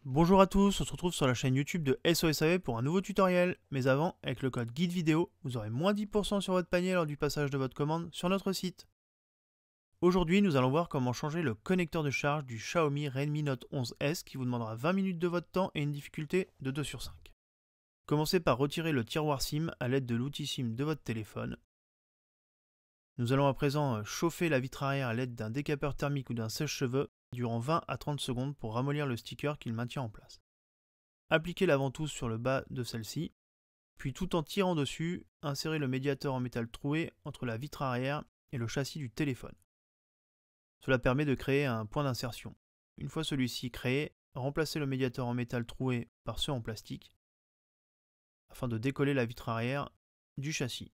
Bonjour à tous, on se retrouve sur la chaîne YouTube de SOSAV pour un nouveau tutoriel. Mais avant, avec le code guide vidéo, vous aurez moins 10% sur votre panier lors du passage de votre commande sur notre site. Aujourd'hui, nous allons voir comment changer le connecteur de charge du Xiaomi Redmi Note 11S qui vous demandera 20 minutes de votre temps et une difficulté de 2 sur 5. Commencez par retirer le tiroir SIM à l'aide de l'outil SIM de votre téléphone. Nous allons à présent chauffer la vitre arrière à l'aide d'un décapeur thermique ou d'un sèche-cheveux durant 20 à 30 secondes pour ramollir le sticker qu'il maintient en place. Appliquez la ventouse sur le bas de celle-ci, puis tout en tirant dessus, insérez le médiateur en métal troué entre la vitre arrière et le châssis du téléphone. Cela permet de créer un point d'insertion. Une fois celui-ci créé, remplacez le médiateur en métal troué par ceux en plastique afin de décoller la vitre arrière du châssis.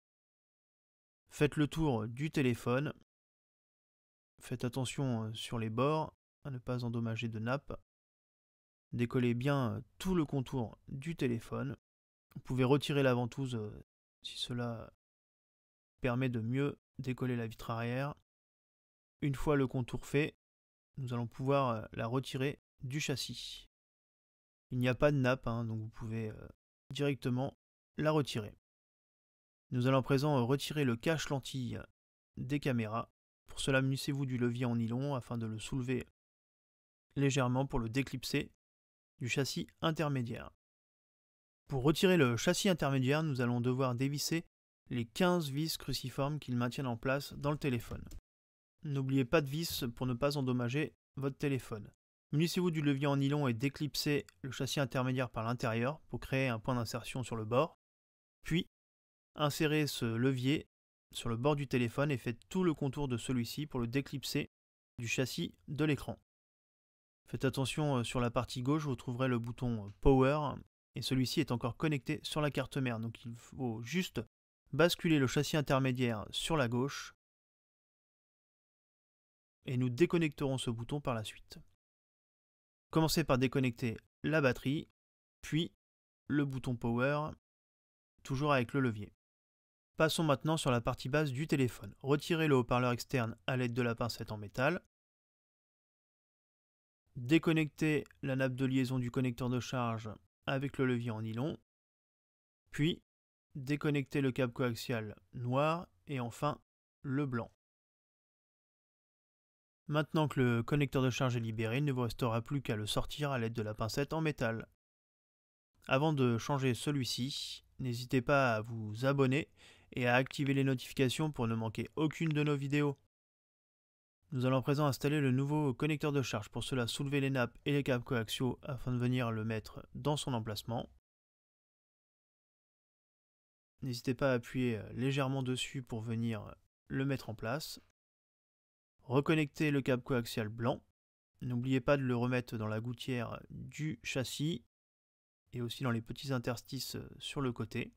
Faites le tour du téléphone. Faites attention sur les bords à ne pas endommager de nappe. Décollez bien tout le contour du téléphone. Vous pouvez retirer la ventouse si cela permet de mieux décoller la vitre arrière. Une fois le contour fait, nous allons pouvoir la retirer du châssis. Il n'y a pas de nappe, donc vous pouvez directement la retirer. Nous allons à présent retirer le cache-lentille des caméras. Pour cela, munissez-vous du levier en nylon afin de le soulever légèrement pour le déclipser du châssis intermédiaire. Pour retirer le châssis intermédiaire, nous allons devoir dévisser les 15 vis cruciformes qu'ils maintiennent en place dans le téléphone. N'oubliez pas de vis pour ne pas endommager votre téléphone. Munissez-vous du levier en nylon et déclipsez le châssis intermédiaire par l'intérieur pour créer un point d'insertion sur le bord. Puis, insérez ce levier sur le bord du téléphone et faites tout le contour de celui-ci pour le déclipser du châssis de l'écran. Faites attention, sur la partie gauche, vous trouverez le bouton Power et celui-ci est encore connecté sur la carte mère. Donc il faut juste basculer le châssis intermédiaire sur la gauche et nous déconnecterons ce bouton par la suite. Commencez par déconnecter la batterie, puis le bouton Power, toujours avec le levier. Passons maintenant sur la partie basse du téléphone. Retirez le haut-parleur externe à l'aide de la pincette en métal. Déconnectez la nappe de liaison du connecteur de charge avec le levier en nylon. Puis, déconnectez le câble coaxial noir et enfin le blanc. Maintenant que le connecteur de charge est libéré, il ne vous restera plus qu'à le sortir à l'aide de la pincette en métal. Avant de changer celui-ci, n'hésitez pas à vous abonner et à activer les notifications pour ne manquer aucune de nos vidéos. Nous allons à présent installer le nouveau connecteur de charge. Pour cela, soulevez les nappes et les câbles coaxiaux afin de venir le mettre dans son emplacement. N'hésitez pas à appuyer légèrement dessus pour venir le mettre en place. Reconnectez le câble coaxial blanc. N'oubliez pas de le remettre dans la gouttière du châssis et aussi dans les petits interstices sur le côté.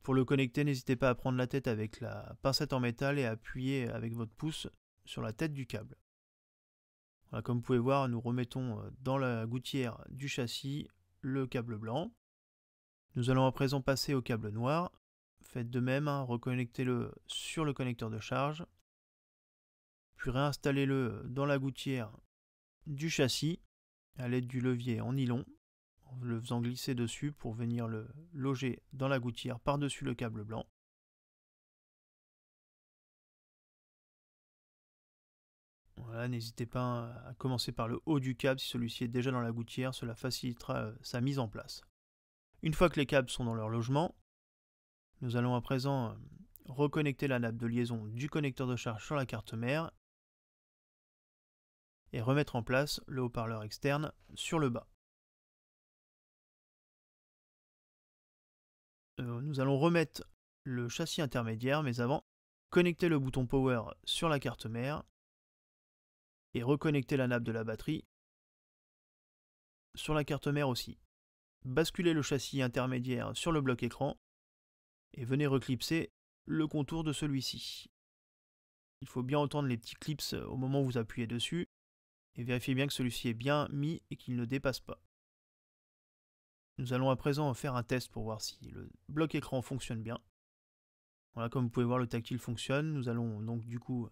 Pour le connecter, n'hésitez pas à prendre la tête avec la pincette en métal et à appuyer avec votre pouce sur la tête du câble. Voilà, comme vous pouvez voir, nous remettons dans la gouttière du châssis le câble blanc. Nous allons à présent passer au câble noir. Faites de même, reconnectez-le sur le connecteur de charge. Puis réinstallez-le dans la gouttière du châssis à l'aide du levier en nylon, en le faisant glisser dessus pour venir le loger dans la gouttière par-dessus le câble blanc. Voilà, n'hésitez pas à commencer par le haut du câble si celui-ci est déjà dans la gouttière, cela facilitera sa mise en place. Une fois que les câbles sont dans leur logement, nous allons à présent reconnecter la nappe de liaison du connecteur de charge sur la carte mère et remettre en place le haut-parleur externe sur le bas. Nous allons remettre le châssis intermédiaire, mais avant, connecter le bouton Power sur la carte mère et reconnecter la nappe de la batterie sur la carte mère aussi. Basculez le châssis intermédiaire sur le bloc écran et venez reclipser le contour de celui-ci. Il faut bien entendre les petits clips au moment où vous appuyez dessus et vérifiez bien que celui-ci est bien mis et qu'il ne dépasse pas. Nous allons à présent faire un test pour voir si le bloc écran fonctionne bien. Voilà, comme vous pouvez voir, le tactile fonctionne. Nous allons donc du coup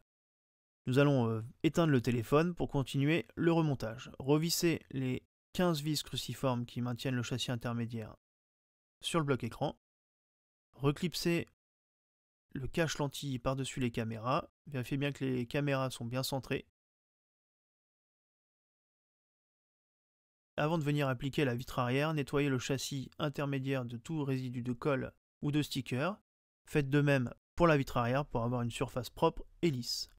éteindre le téléphone pour continuer le remontage. Revissez les 15 vis cruciformes qui maintiennent le châssis intermédiaire sur le bloc écran. Reclipsez le cache lentille par-dessus les caméras. Vérifiez bien que les caméras sont bien centrées. Avant de venir appliquer la vitre arrière, nettoyez le châssis intermédiaire de tout résidu de colle ou de sticker. Faites de même pour la vitre arrière pour avoir une surface propre et lisse.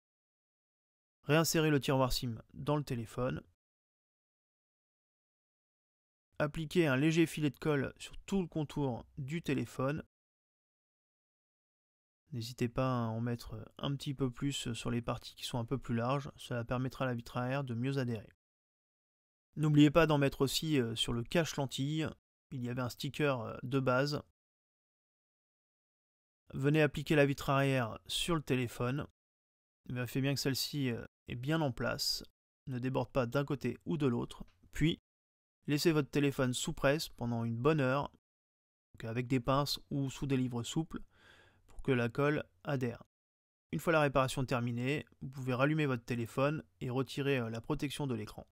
Réinsérez le tiroir SIM dans le téléphone. Appliquez un léger filet de colle sur tout le contour du téléphone. N'hésitez pas à en mettre un petit peu plus sur les parties qui sont un peu plus larges, cela permettra à la vitre arrière de mieux adhérer. N'oubliez pas d'en mettre aussi sur le cache lentille, il y avait un sticker de base. Venez appliquer la vitre arrière sur le téléphone. Vérifiez bien que celle-ci est bien en place, ne déborde pas d'un côté ou de l'autre, puis laissez votre téléphone sous presse pendant une bonne heure, donc avec des pinces ou sous des livres souples, pour que la colle adhère. Une fois la réparation terminée, vous pouvez rallumer votre téléphone et retirer la protection de l'écran.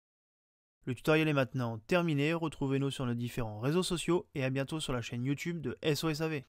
Le tutoriel est maintenant terminé, retrouvez-nous sur nos différents réseaux sociaux et à bientôt sur la chaîne YouTube de SOSAV.